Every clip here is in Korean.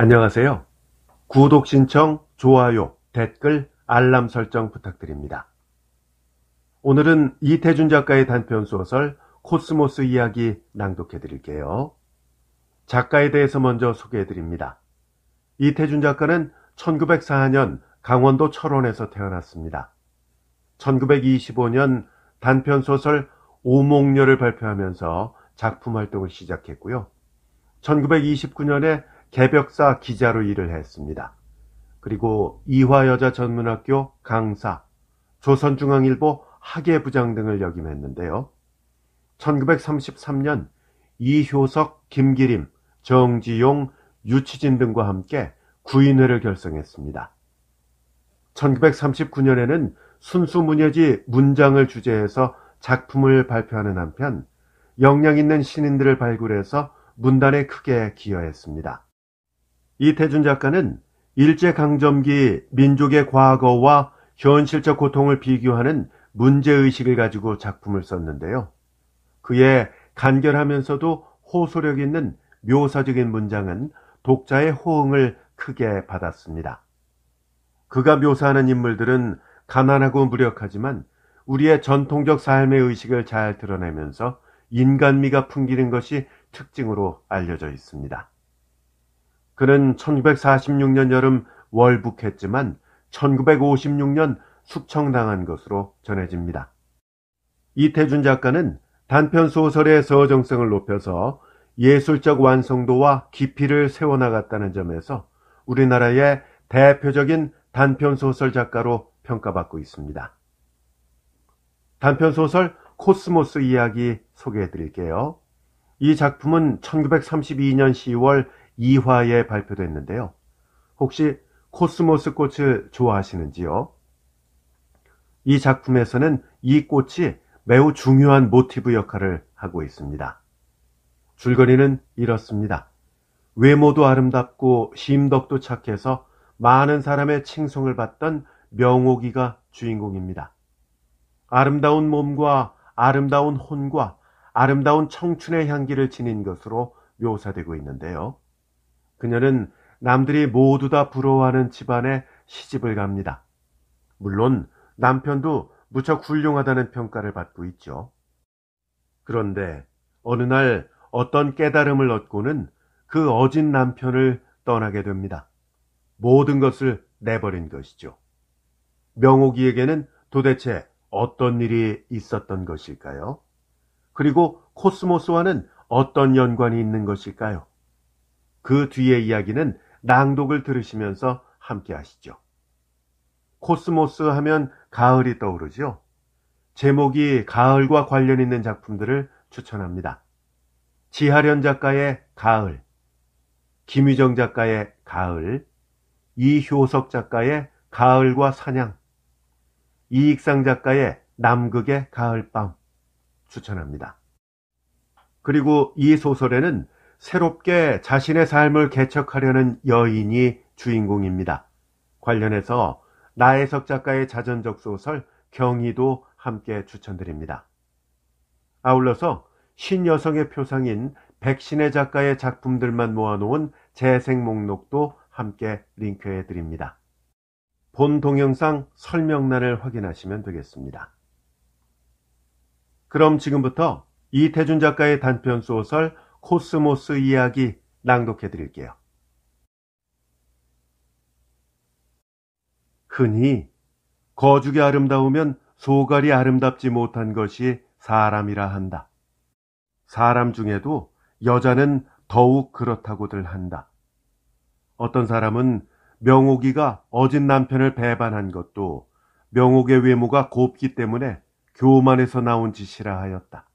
안녕하세요. 구독 신청, 좋아요, 댓글, 알람 설정 부탁드립니다. 오늘은 이태준 작가의 단편소설 코스모스 이야기 낭독해 드릴게요. 작가에 대해서 먼저 소개해 드립니다. 이태준 작가는 1904년 강원도 철원에서 태어났습니다. 1925년 단편소설 오목녀를 발표하면서 작품 활동을 시작했고요. 1929년에 개벽사 기자로 일을 했습니다. 그리고 이화여자전문학교 강사, 조선중앙일보 학예부장 등을 역임했는데요. 1933년 이효석, 김기림, 정지용, 유치진 등과 함께 구인회를 결성했습니다. 1939년에는 순수문예지 문장을 주제해서 작품을 발표하는 한편 역량 있는 신인들을 발굴해서 문단에 크게 기여했습니다. 이태준 작가는 일제강점기 민족의 과거와 현실적 고통을 비교하는 문제의식을 가지고 작품을 썼는데요. 그의 간결하면서도 호소력 있는 묘사적인 문장은 독자의 호응을 크게 받았습니다. 그가 묘사하는 인물들은 가난하고 무력하지만 우리의 전통적 삶의 의식을 잘 드러내면서 인간미가 풍기는 것이 특징으로 알려져 있습니다. 그는 1946년 여름 월북했지만 1956년 숙청당한 것으로 전해집니다. 이태준 작가는 단편소설의 서정성을 높여서 예술적 완성도와 깊이를 세워나갔다는 점에서 우리나라의 대표적인 단편소설 작가로 평가받고 있습니다. 단편소설 코스모스 이야기 소개해 드릴게요. 이 작품은 1932년 10월 2화에 발표됐는데요. 혹시 코스모스 꽃을 좋아하시는지요? 이 작품에서는 이 꽃이 매우 중요한 모티브 역할을 하고 있습니다. 줄거리는 이렇습니다. 외모도 아름답고 심덕도 착해서 많은 사람의 칭송을 받던 명옥이가 주인공입니다. 아름다운 몸과 아름다운 혼과 아름다운 청춘의 향기를 지닌 것으로 묘사되고 있는데요. 그녀는 남들이 모두 다 부러워하는 집안에 시집을 갑니다. 물론 남편도 무척 훌륭하다는 평가를 받고 있죠. 그런데 어느 날 어떤 깨달음을 얻고는 그 어진 남편을 떠나게 됩니다. 모든 것을 내버린 것이죠. 명옥이에게는 도대체 어떤 일이 있었던 것일까요? 그리고 코스모스와는 어떤 연관이 있는 것일까요? 그 뒤의 이야기는 낭독을 들으시면서 함께 하시죠. 코스모스 하면 가을이 떠오르죠. 제목이 가을과 관련 있는 작품들을 추천합니다. 지하련 작가의 가을, 김유정 작가의 가을, 이효석 작가의 가을과 사냥, 이익상 작가의 남극의 가을밤 추천합니다. 그리고 이 소설에는 새롭게 자신의 삶을 개척하려는 여인이 주인공입니다. 관련해서 나혜석 작가의 자전적 소설 경희도 함께 추천드립니다. 아울러서 신여성의 표상인 백신혜 작가의 작품들만 모아놓은 재생 목록도 함께 링크해 드립니다. 본 동영상 설명란을 확인하시면 되겠습니다. 그럼 지금부터 이태준 작가의 단편소설 코스모스 이야기 낭독해 드릴게요. 흔히 거죽이 아름다우면 소갈이 아름답지 못한 것이 사람이라 한다. 사람 중에도 여자는 더욱 그렇다고들 한다. 어떤 사람은 명옥이가 어진 남편을 배반한 것도 명옥의 외모가 곱기 때문에 교만에서 나온 짓이라 하였다.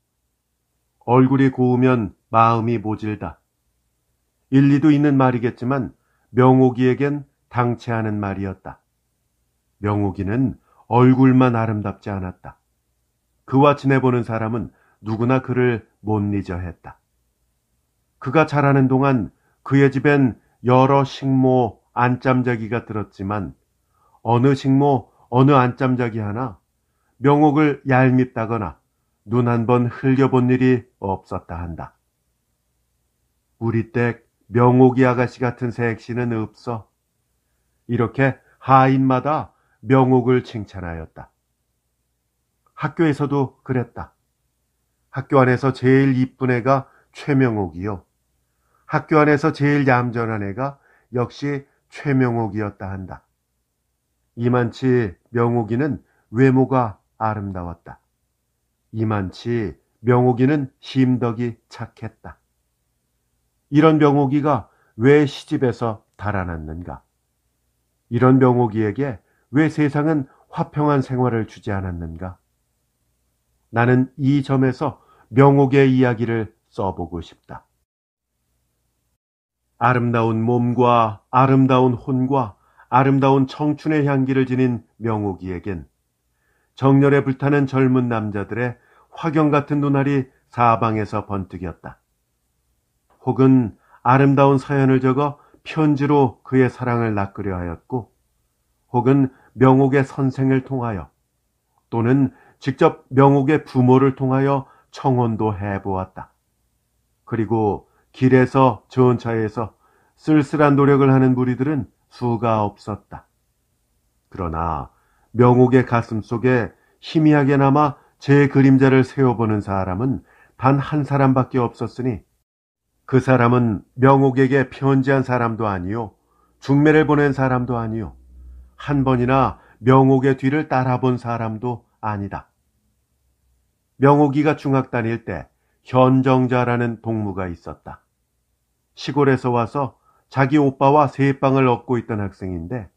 얼굴이 고우면 마음이 모질다. 일리도 있는 말이겠지만 명옥이에겐 당치 않은 말이었다. 명옥이는 얼굴만 아름답지 않았다. 그와 지내보는 사람은 누구나 그를 못 잊어 했다. 그가 자라는 동안 그의 집엔 여러 식모, 안짬자기가 들었지만 어느 식모, 어느 안짬자기 하나 명옥을 얄밉다거나 눈 한 번 흘려본 일이 없었다 한다. 우리 댁 명옥이 아가씨 같은 색시는 없어. 이렇게 하인마다 명옥을 칭찬하였다. 학교에서도 그랬다. 학교 안에서 제일 이쁜 애가 최명옥이요. 학교 안에서 제일 얌전한 애가 역시 최명옥이었다 한다. 이만치 명옥이는 외모가 아름다웠다. 이만치 명옥이는 심덕이 착했다. 이런 명옥이가 왜 시집에서 달아났는가? 이런 명옥이에게 왜 세상은 화평한 생활을 주지 않았는가? 나는 이 점에서 명옥의 이야기를 써보고 싶다. 아름다운 몸과 아름다운 혼과 아름다운 청춘의 향기를 지닌 명옥이에겐 정열에 불타는 젊은 남자들의 화경 같은 눈알이 사방에서 번뜩였다. 혹은 아름다운 사연을 적어 편지로 그의 사랑을 낚으려 하였고, 혹은 명옥의 선생을 통하여, 또는 직접 명옥의 부모를 통하여 청혼도 해보았다. 그리고 길에서 전차에서 쓸쓸한 노력을 하는 무리들은 수가 없었다. 그러나 명옥의 가슴 속에 희미하게나마 제 그림자를 세워보는 사람은 단 한 사람밖에 없었으니 그 사람은 명옥에게 편지한 사람도 아니요, 중매를 보낸 사람도 아니요, 한 번이나 명옥의 뒤를 따라본 사람도 아니다. 명옥이가 중학 다닐 때 현정자라는 동무가 있었다. 시골에서 와서 자기 오빠와 새빵을 얻고 있던 학생인데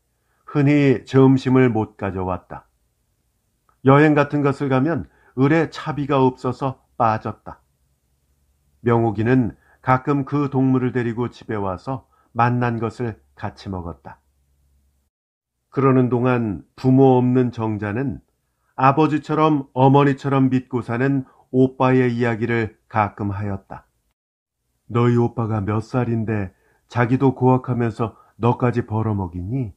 흔히 점심을 못 가져왔다. 여행 같은 것을 가면 을에 차비가 없어서 빠졌다. 명옥이는 가끔 그 동무를 데리고 집에 와서 만난 것을 같이 먹었다. 그러는 동안 부모 없는 정자는 아버지처럼 어머니처럼 믿고 사는 오빠의 이야기를 가끔 하였다. 너희 오빠가 몇 살인데 자기도 고학하면서 너까지 벌어먹이니?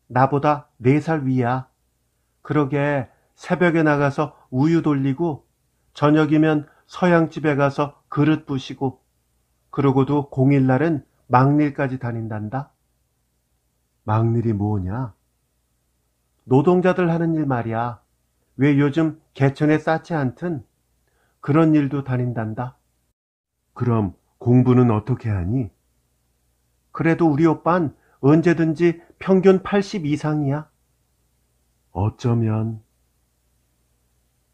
나보다 4살 위야. 그러게 새벽에 나가서 우유 돌리고 저녁이면 서양집에 가서 그릇 부시고 그러고도 공일날은 막일까지 다닌단다. 막일이 뭐냐? 노동자들 하는 일 말이야. 왜 요즘 개천에 쌓지 않든 그런 일도 다닌단다. 그럼 공부는 어떻게 하니? 그래도 우리 오빤 언제든지 평균 80 이상이야. 어쩌면.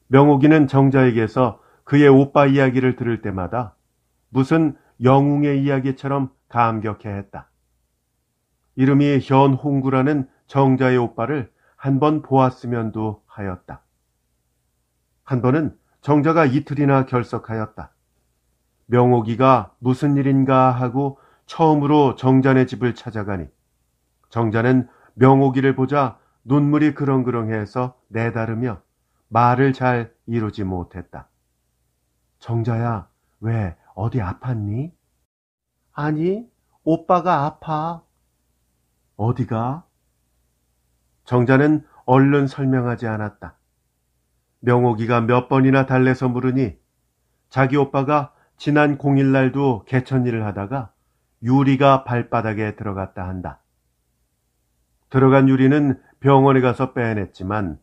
명옥이는 정자에게서 그의 오빠 이야기를 들을 때마다 무슨 영웅의 이야기처럼 감격해했다. 이름이 현홍구라는 정자의 오빠를 한 번 보았으면도 하였다. 한 번은 정자가 이틀이나 결석하였다. 명옥이가 무슨 일인가 하고 처음으로 정자네 집을 찾아가니 정자는 명옥이를 보자 눈물이 그렁그렁해서 내다르며 말을 잘 이루지 못했다. 정자야, 왜 어디 아팠니? 아니, 오빠가 아파. 어디가? 정자는 얼른 설명하지 않았다. 명옥이가 몇 번이나 달래서 물으니 자기 오빠가 지난 공일날도 개천일을 하다가 유리가 발바닥에 들어갔다 한다. 들어간 유리는 병원에 가서 빼냈지만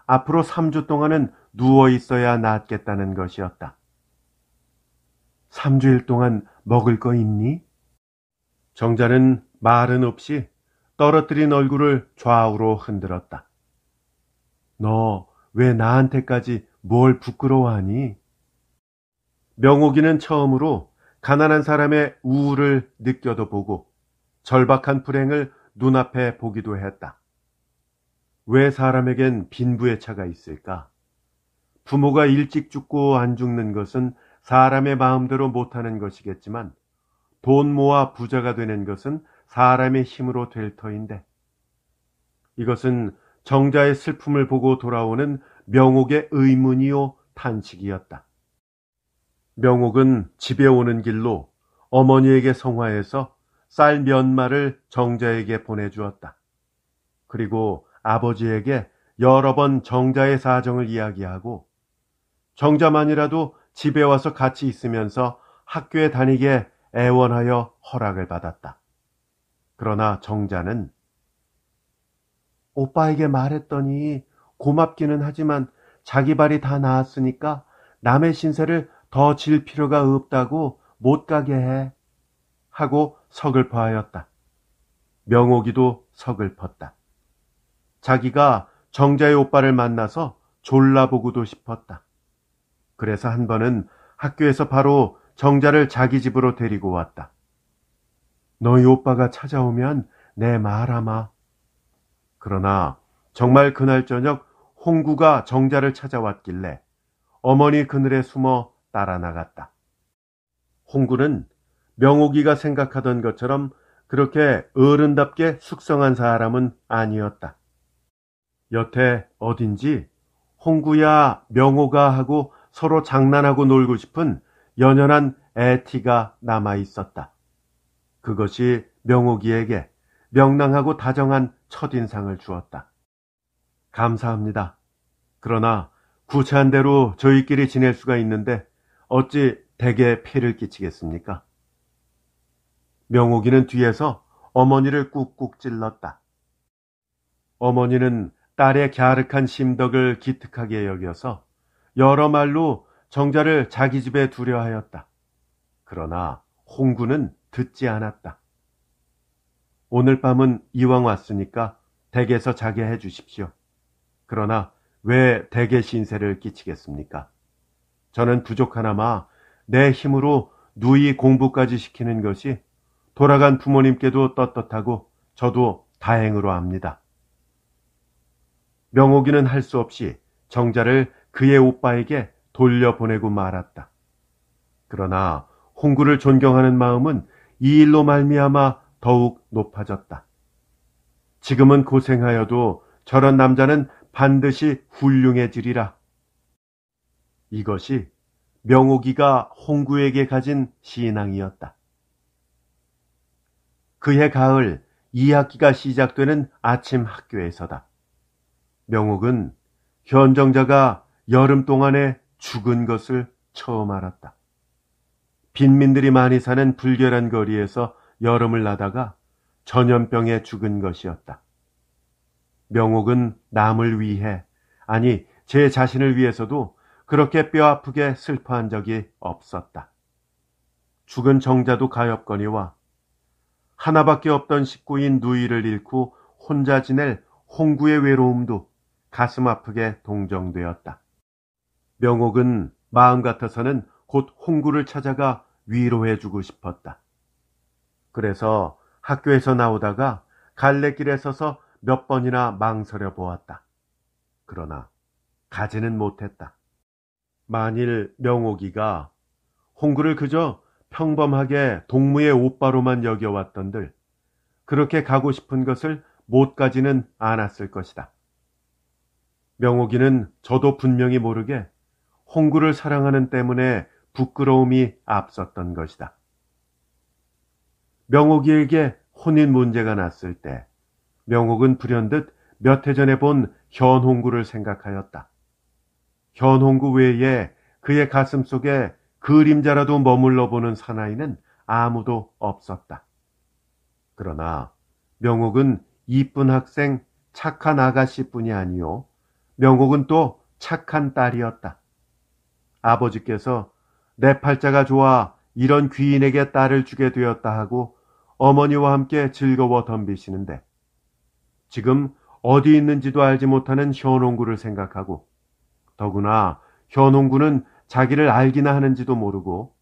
앞으로 3주 동안은 누워 있어야 낫겠다는 것이었다. 3주일 동안 먹을 거 있니? 정자는 말은 없이 떨어뜨린 얼굴을 좌우로 흔들었다. 너 왜 나한테까지 뭘 부끄러워하니? 명옥이는 처음으로 가난한 사람의 우울을 느껴도 보고 절박한 불행을 눈앞에 보기도 했다. 왜 사람에겐 빈부의 차가 있을까? 부모가 일찍 죽고 안 죽는 것은 사람의 마음대로 못하는 것이겠지만 돈 모아 부자가 되는 것은 사람의 힘으로 될 터인데 이것은 정자의 슬픔을 보고 돌아오는 명옥의 의문이요 탄식이었다. 명옥은 집에 오는 길로 어머니에게 성화해서 쌀 몇 마를 정자에게 보내주었다. 그리고 아버지에게 여러 번 정자의 사정을 이야기하고 정자만이라도 집에 와서 같이 있으면서 학교에 다니게 애원하여 허락을 받았다. 그러나 정자는 오빠에게 말했더니 고맙기는 하지만 자기 발이 다 나았으니까 남의 신세를 더 질 필요가 없다고 못 가게 해 하고 서글퍼하였다. 명옥이도 서글펐다. 자기가 정자의 오빠를 만나서 졸라보고도 싶었다. 그래서 한 번은 학교에서 바로 정자를 자기 집으로 데리고 왔다. 너희 오빠가 찾아오면 내 말아마. 그러나 정말 그날 저녁 홍구가 정자를 찾아왔길래 어머니 그늘에 숨어 따라 나갔다. 홍구는 명옥이가 생각하던 것처럼 그렇게 어른답게 숙성한 사람은 아니었다. 여태 어딘지 홍구야 명옥아 하고 서로 장난하고 놀고 싶은 연연한 애티가 남아 있었다. 그것이 명옥이에게 명랑하고 다정한 첫인상을 주었다. 감사합니다. 그러나 구차한 대로 저희끼리 지낼 수가 있는데 어찌 댁에 폐를 끼치겠습니까? 명옥이는 뒤에서 어머니를 꾹꾹 찔렀다. 어머니는 딸의 갸륵한 심덕을 기특하게 여겨서 여러 말로 정자를 자기 집에 두려 하였다. 그러나 홍구는 듣지 않았다. 오늘 밤은 이왕 왔으니까 댁에서 자게 해 주십시오. 그러나 왜 댁에 신세를 끼치겠습니까? 저는 부족하나마 내 힘으로 누이 공부까지 시키는 것이 돌아간 부모님께도 떳떳하고 저도 다행으로 압니다. 명옥이는 할 수 없이 정자를 그의 오빠에게 돌려보내고 말았다. 그러나 홍구를 존경하는 마음은 이 일로 말미암아 더욱 높아졌다. 지금은 고생하여도 저런 남자는 반드시 훌륭해지리라. 이것이 명옥이가 홍구에게 가진 신앙이었다. 그해 가을 2학기가 시작되는 아침 학교에서다. 명옥은 현정자가 여름 동안에 죽은 것을 처음 알았다. 빈민들이 많이 사는 불결한 거리에서 여름을 나다가 전염병에 죽은 것이었다. 명옥은 남을 위해, 아니 제 자신을 위해서도 그렇게 뼈아프게 슬퍼한 적이 없었다. 죽은 정자도 가엾거니와 하나밖에 없던 식구인 누이를 잃고 혼자 지낼 홍구의 외로움도 가슴 아프게 동정되었다. 명옥은 마음 같아서는 곧 홍구를 찾아가 위로해주고 싶었다. 그래서 학교에서 나오다가 갈래길에 서서 몇 번이나 망설여 보았다. 그러나 가지는 못했다. 만일 명옥이가 홍구를 그저 평범하게 동무의 오빠로만 여겨왔던들 그렇게 가고 싶은 것을 못 가지는 않았을 것이다. 명옥이는 저도 분명히 모르게 홍구를 사랑하는 때문에 부끄러움이 앞섰던 것이다. 명옥이에게 혼인 문제가 났을 때 명옥은 불현듯 몇 해 전에 본 현홍구를 생각하였다. 현홍구 외에 그의 가슴 속에 그림자라도 머물러 보는 사나이는 아무도 없었다. 그러나 명옥은 이쁜 학생, 착한 아가씨뿐이 아니요. 명옥은 또 착한 딸이었다. 아버지께서 내 팔자가 좋아 이런 귀인에게 딸을 주게 되었다 하고 어머니와 함께 즐거워 덤비시는데 지금 어디 있는지도 알지 못하는 현홍구를 생각하고 더구나 현홍구는 자기를 알기나 하는지도 모르고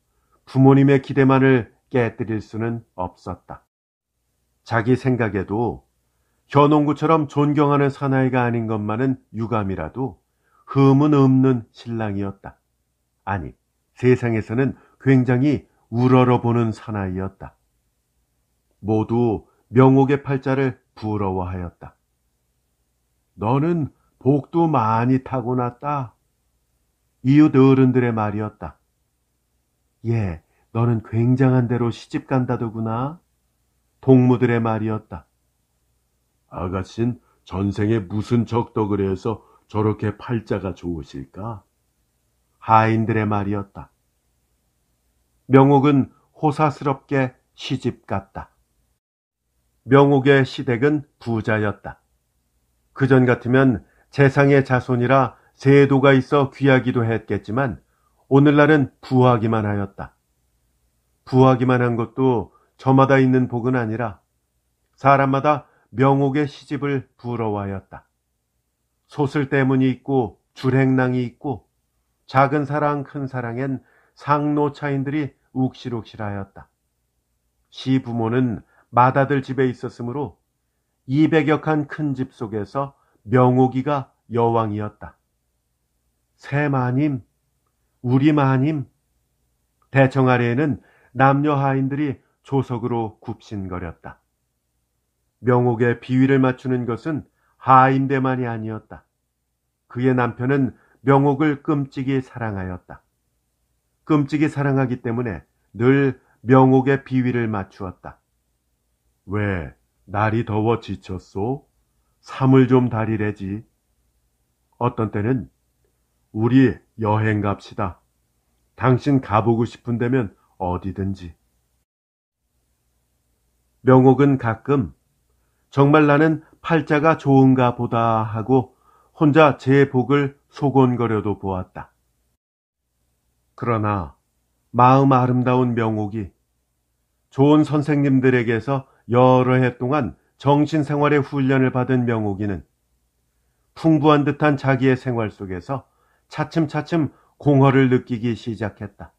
부모님의 기대만을 깨뜨릴 수는 없었다. 자기 생각에도 현홍구처럼 존경하는 사나이가 아닌 것만은 유감이라도 흠은 없는 신랑이었다. 아니, 세상에서는 굉장히 우러러보는 사나이였다. 모두 명옥의 팔자를 부러워하였다. 너는 복도 많이 타고났다. 이웃 어른들의 말이었다. 예, 너는 굉장한 데로 시집 간다더구나. 동무들의 말이었다. 아가씨는 전생에 무슨 적덕을 해서 저렇게 팔자가 좋으실까? 하인들의 말이었다. 명옥은 호사스럽게 시집 갔다. 명옥의 시댁은 부자였다. 그전 같으면 재상의 자손이라 세도가 있어 귀하기도 했겠지만 오늘날은 부하기만 하였다. 부하기만 한 것도 저마다 있는 복은 아니라 사람마다 명옥의 시집을 부러워하였다. 소슬 때문이 있고 줄행랑이 있고 작은 사랑 큰 사랑엔 상노차인들이 욱실욱실하였다. 시부모는 맏아들 집에 있었으므로 200여 칸 큰 집 속에서 명옥이가 여왕이었다. 새 마님, 우리 마님. 대청 아래에는 남녀 하인들이 조석으로 굽신거렸다. 명옥의 비위를 맞추는 것은 하인대만이 아니었다. 그의 남편은 명옥을 끔찍이 사랑하였다. 끔찍이 사랑하기 때문에 늘 명옥의 비위를 맞추었다. 왜 날이 더워 지쳤소? 삼을 좀 다리래지. 어떤 때는 우리 여행 갑시다. 당신 가보고 싶은 데면 어디든지. 명옥은 가끔 정말 나는 팔자가 좋은가 보다 하고 혼자 제 복을 소곤거려도 보았다. 그러나 마음 아름다운 명옥이 좋은 선생님들에게서 여러 해 동안 정신생활의 훈련을 받은 명옥이는 풍부한 듯한 자기의 생활 속에서 차츰차츰 공허를 느끼기 시작했다.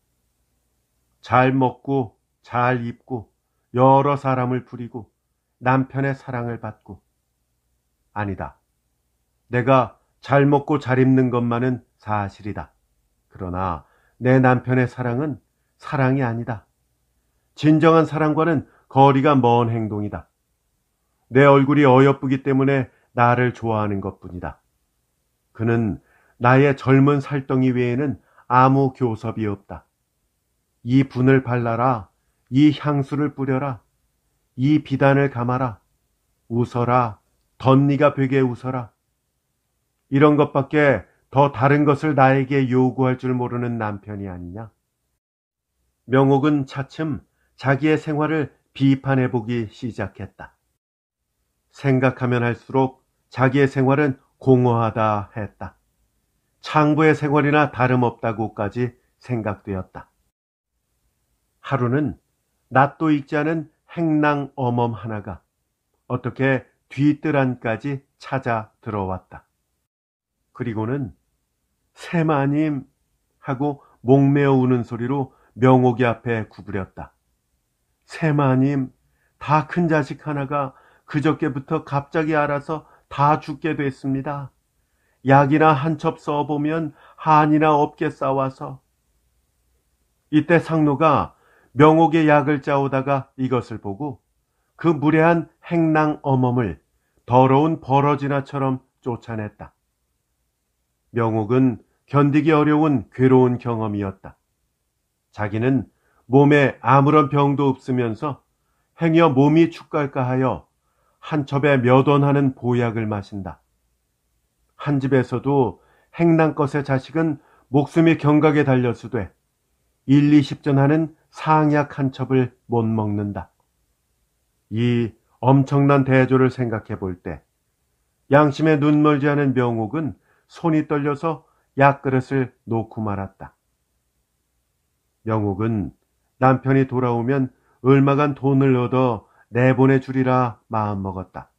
잘 먹고 잘 입고 여러 사람을 부리고 남편의 사랑을 받고, 아니다. 내가 잘 먹고 잘 입는 것만은 사실이다. 그러나 내 남편의 사랑은 사랑이 아니다. 진정한 사랑과는 거리가 먼 행동이다. 내 얼굴이 어여쁘기 때문에 나를 좋아하는 것뿐이다. 그는 나의 젊은 살덩이 외에는 아무 교섭이 없다. 이 분을 발라라. 이 향수를 뿌려라. 이 비단을 감아라. 웃어라. 덧니가 베게 웃어라. 이런 것밖에 더 다른 것을 나에게 요구할 줄 모르는 남편이 아니냐. 명옥은 차츰 자기의 생활을 비판해보기 시작했다. 생각하면 할수록 자기의 생활은 공허하다 했다. 창부의 생활이나 다름없다고까지 생각되었다. 하루는 낯도 익지 않은 행랑 어멈 하나가 어떻게 뒤뜰 안까지 찾아 들어왔다. 그리고는 새마님 하고 목매어 우는 소리로 명옥이 앞에 구부렸다. 새마님, 다 큰 자식 하나가 그저께부터 갑자기 알아서 다 죽게 됐습니다. 약이나 한 첩 써보면 한이나 없게 싸워서. 이때 상노가 명옥의 약을 짜오다가 이것을 보고 그 무례한 행랑 어멈을 더러운 버러지나처럼 쫓아냈다. 명옥은 견디기 어려운 괴로운 경험이었다. 자기는 몸에 아무런 병도 없으면서 행여 몸이 축갈까 하여 한 첩에 몇 원 하는 보약을 마신다. 한 집에서도 행랑것의 자식은 목숨이 경각에 달렸으되 1, 20전 하는 상약 한 첩을 못 먹는다. 이 엄청난 대조를 생각해 볼 때 양심에 눈멀지 않은 명옥은 손이 떨려서 약그릇을 놓고 말았다. 명옥은 남편이 돌아오면 얼마간 돈을 얻어 내보내주리라 마음먹었다.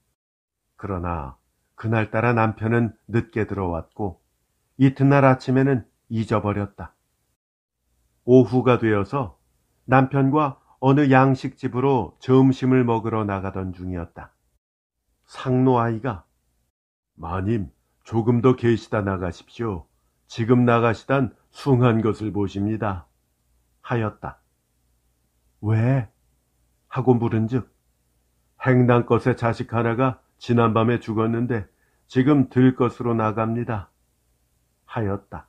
그러나 그날따라 남편은 늦게 들어왔고 이튿날 아침에는 잊어버렸다. 오후가 되어서 남편과 어느 양식집으로 점심을 먹으러 나가던 중이었다. 상노 아이가 마님, 조금 더 계시다 나가십시오. 지금 나가시단 숭한 것을 보십니다. 하였다. 왜? 하고 물은즉 행랑것의 자식 하나가 지난밤에 죽었는데 지금 들것으로 나갑니다. 하였다.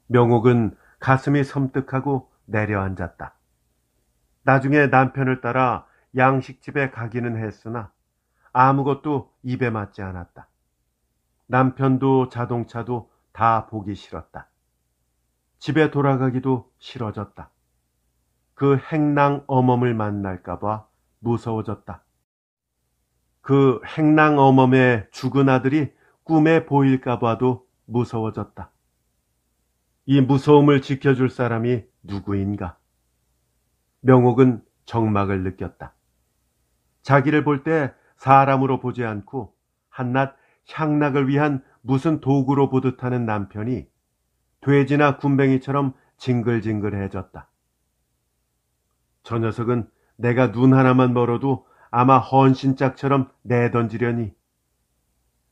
명옥은 가슴이 섬뜩하고 내려앉았다. 나중에 남편을 따라 양식집에 가기는 했으나 아무것도 입에 맞지 않았다. 남편도 자동차도 다 보기 싫었다. 집에 돌아가기도 싫어졌다. 그 행랑 어멈을 만날까봐 무서워졌다. 그 행랑 어멈의 죽은 아들이 꿈에 보일까봐도 무서워졌다. 이 무서움을 지켜줄 사람이 누구인가? 명옥은 적막을 느꼈다. 자기를 볼 때 사람으로 보지 않고 한낱 향락을 위한 무슨 도구로 보듯하는 남편이 돼지나 군뱅이처럼 징글징글해졌다. 저 녀석은 내가 눈 하나만 멀어도 아마 헌신짝처럼 내던지려니.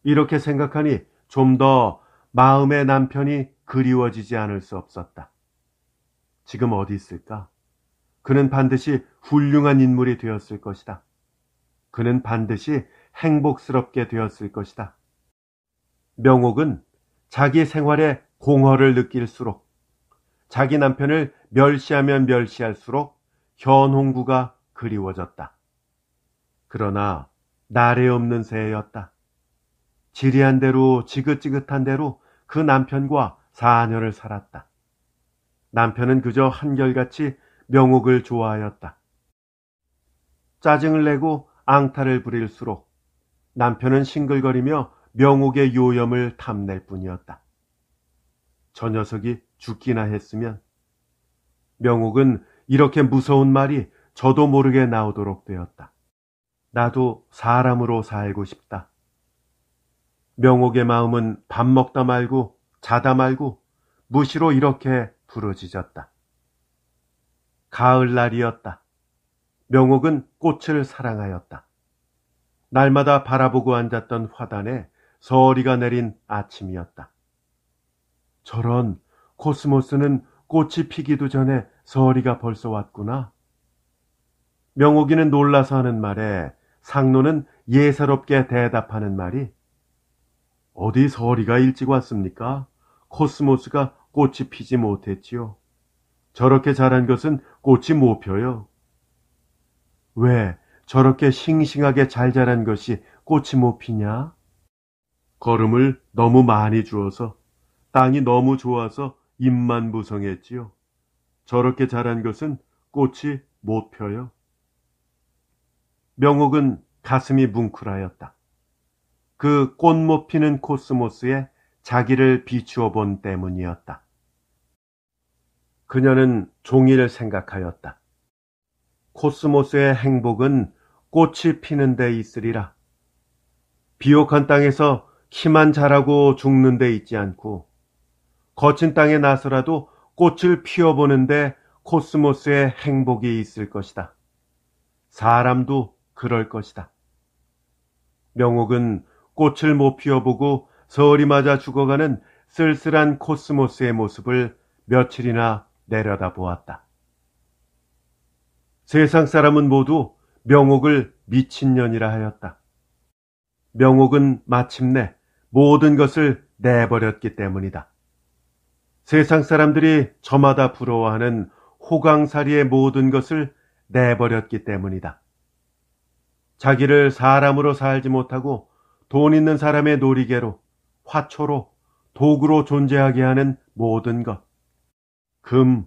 이렇게 생각하니 좀 더 마음의 남편이 그리워지지 않을 수 없었다. 지금 어디 있을까? 그는 반드시 훌륭한 인물이 되었을 것이다. 그는 반드시 행복스럽게 되었을 것이다. 명옥은 자기 생활에 공허를 느낄수록, 자기 남편을 멸시하면 멸시할수록 현홍구가 그리워졌다. 그러나 날에 없는 새였다. 지리한 대로 지긋지긋한 대로 그 남편과 4년을 살았다. 남편은 그저 한결같이 명옥을 좋아하였다. 짜증을 내고 앙탈을 부릴수록 남편은 싱글거리며 명옥의 요염을 탐낼 뿐이었다. 저 녀석이 죽기나 했으면. 명옥은 이렇게 무서운 말이 저도 모르게 나오도록 되었다. 나도 사람으로 살고 싶다. 명옥의 마음은 밥 먹다 말고 자다 말고 무시로 이렇게 부러지졌다. 가을날이었다. 명옥은 꽃을 사랑하였다. 날마다 바라보고 앉았던 화단에 서리가 내린 아침이었다. 저런, 코스모스는 꽃이 피기도 전에 서리가 벌써 왔구나. 명옥이는 놀라서 하는 말에 상노는 예사롭게 대답하는 말이, 어디 서리가 일찍 왔습니까? 코스모스가 꽃이 피지 못했지요. 저렇게 자란 것은 꽃이 못 펴요. 왜 저렇게 싱싱하게 잘 자란 것이 꽃이 못 피냐? 거름을 너무 많이 주어서, 땅이 너무 좋아서 잎만 무성했지요. 저렇게 자란 것은 꽃이 못 펴요. 명옥은 가슴이 뭉클하였다. 그 꽃 못 피는 코스모스에 자기를 비추어 본 때문이었다. 그녀는 종일 생각하였다. 코스모스의 행복은 꽃이 피는 데 있으리라. 비옥한 땅에서 키만 자라고 죽는 데 있지 않고 거친 땅에 나서라도 꽃을 피워보는데 코스모스의 행복이 있을 것이다. 사람도 그럴 것이다. 명옥은 꽃을 못 피워보고 서리 맞아 죽어가는 쓸쓸한 코스모스의 모습을 며칠이나 내려다보았다. 세상 사람은 모두 명옥을 미친년이라 하였다. 명옥은 마침내 모든 것을 내버렸기 때문이다. 세상 사람들이 저마다 부러워하는 호강살이의 모든 것을 내버렸기 때문이다. 자기를 사람으로 살지 못하고 돈 있는 사람의 놀이개로, 화초로, 도구로 존재하게 하는 모든 것. 금,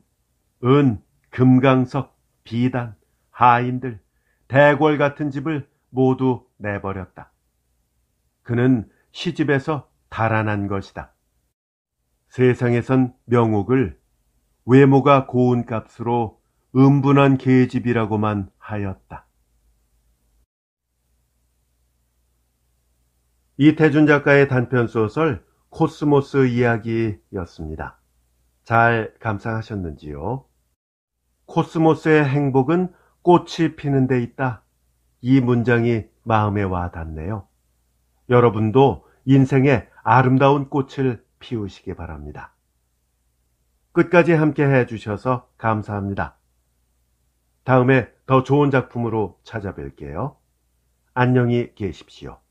은, 금강석, 비단, 하인들, 대궐 같은 집을 모두 내버렸다. 그는 시집에서 달아난 것이다. 세상에선 명옥을 외모가 고운 값으로 음분한 계집이라고만 하였다. 이태준 작가의 단편소설 코스모스 이야기였습니다. 잘 감상하셨는지요? 코스모스의 행복은 꽃이 피는 데 있다. 이 문장이 마음에 와 닿네요. 여러분도 인생의 아름다운 꽃을 피우시기 바랍니다. 끝까지 함께 해주셔서 감사합니다. 다음에 더 좋은 작품으로 찾아뵐게요. 안녕히 계십시오.